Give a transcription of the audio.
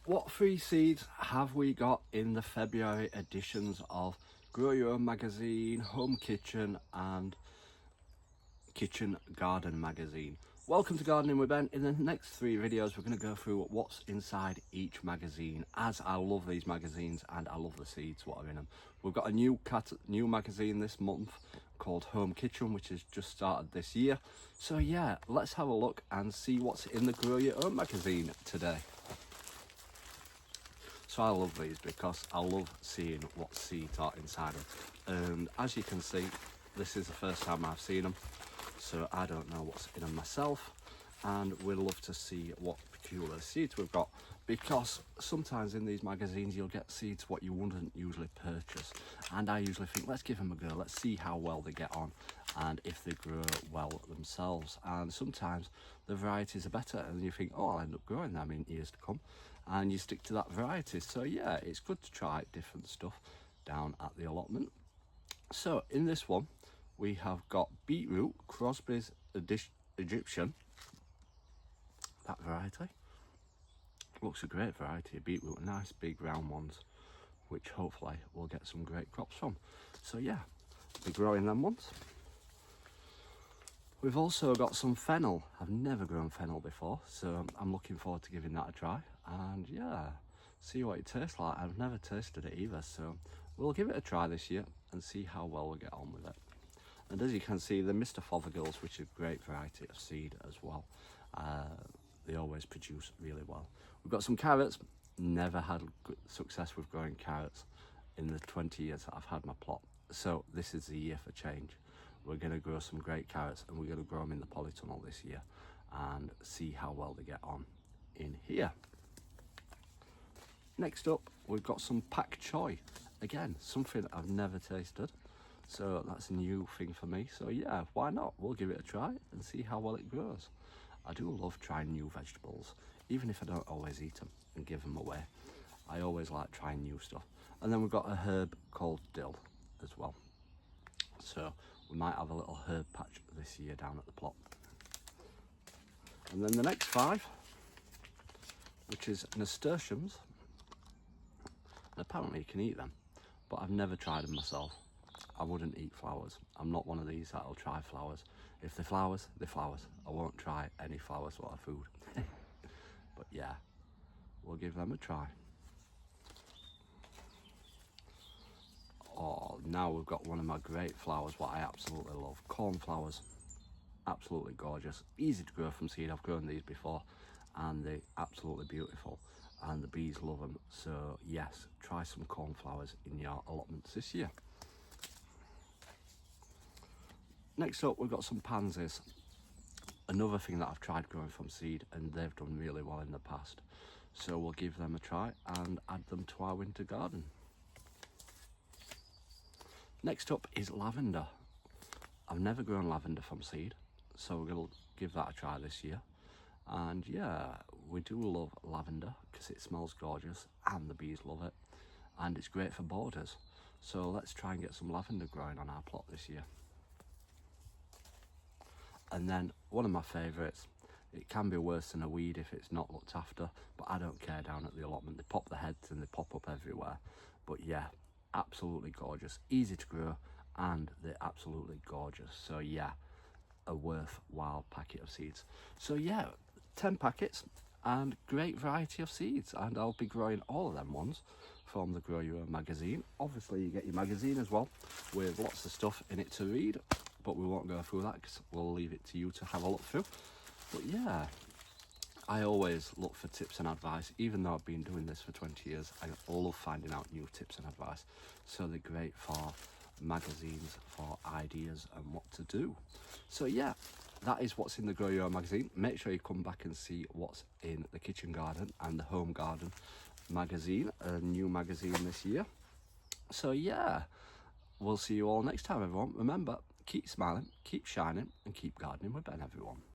What free seeds have we got in the February editions of Grow Your Own magazine, Home Kitchen and Kitchen Garden magazine? Welcome to Gardening with Ben. In the next 3 videos we're going to go through what's inside each magazine, as I love these magazines and I love the seeds what are in them. We've got a new magazine this month called Home Kitchen, which has just started this year. So yeah, let's have a look and see what's in the Grow Your Own magazine today. So I love these because I love seeing what seeds are inside them. And as you can see, this is the first time I've seen them, so I don't know what's in them myself, and we'll love to see what peculiar seeds we've got, because sometimes in these magazines you'll get seeds what you wouldn't usually purchase, and I usually think, let's give them a go, let's see how well they get on and if they grow well themselves. And sometimes the varieties are better and you think, oh, I'll end up growing them in years to come, and you stick to that variety. So yeah, it's good to try different stuff down at the allotment. So in this one we have got beetroot, Crosby's Egyptian. That variety looks a great variety of beetroot, nice big round ones, which hopefully we'll get some great crops from. So yeah, be growing them ones. We've also got some fennel. I've never grown fennel before, so I'm looking forward to giving that a try, and yeah, see what it tastes like. I've never tasted it either, so we'll give it a try this year and see how well we get on with it. And as you can see, the Mr. Fothergills, which is a great variety of seed as well, they always produce really well. We've got some carrots. Never had good success with growing carrots in the 20 years that I've had my plot, so this is the year for change. We're going to grow some great carrots, and we're going to grow them in the polytunnel this year and see how well they get on in here. Next up, we've got some pak choy. Again, something I've never tasted, so that's a new thing for me. So yeah, why not? We'll give it a try and see how well it grows. I do love trying new vegetables, even if I don't always eat them and give them away. I always like trying new stuff. And then we've got a herb called dill as well. So we might have a little herb patch this year down at the plot. And then the next 5, which is nasturtiums. And apparently you can eat them, but I've never tried them myself. I wouldn't eat flowers. I'm not one of these that'll try flowers. If they're flowers, they're flowers. I won't try any flowers for our food. But yeah, we'll give them a try. Oh, now we've got one of my great flowers, what I absolutely love. Cornflowers. Absolutely gorgeous. Easy to grow from seed. I've grown these before and they're absolutely beautiful. And the bees love them. So yes, try some cornflowers in your allotments this year. Next up, we've got some pansies. Another thing that I've tried growing from seed, and they've done really well in the past. So we'll give them a try and add them to our winter garden. Next up is lavender. I've never grown lavender from seed, so we're going to give that a try this year. And yeah, we do love lavender because it smells gorgeous and the bees love it, and it's great for borders. So let's try and get some lavender growing on our plot this year. And then one of my favourites, it can be worse than a weed if it's not looked after, but I don't care down at the allotment. They pop the heads and they pop up everywhere. But yeah, absolutely gorgeous, easy to grow, and they're absolutely gorgeous. So yeah, a worthwhile packet of seeds. So yeah, 10 packets and great variety of seeds, and I'll be growing all of them ones from the Grow Your Own magazine. Obviously you get your magazine as well with lots of stuff in it to read, but we won't go through that because we'll leave it to you to have a look through. But yeah, I always look for tips and advice. Even though I've been doing this for 20 years, I love finding out new tips and advice. So they're great for magazines, for ideas and what to do. So yeah, that is what's in the Grow Your Own magazine. Make sure you come back and see what's in the kitchen garden and the home garden magazine, a new magazine this year. So yeah, we'll see you all next time, everyone. Remember, keep smiling, keep shining, and keep gardening with Ben, everyone.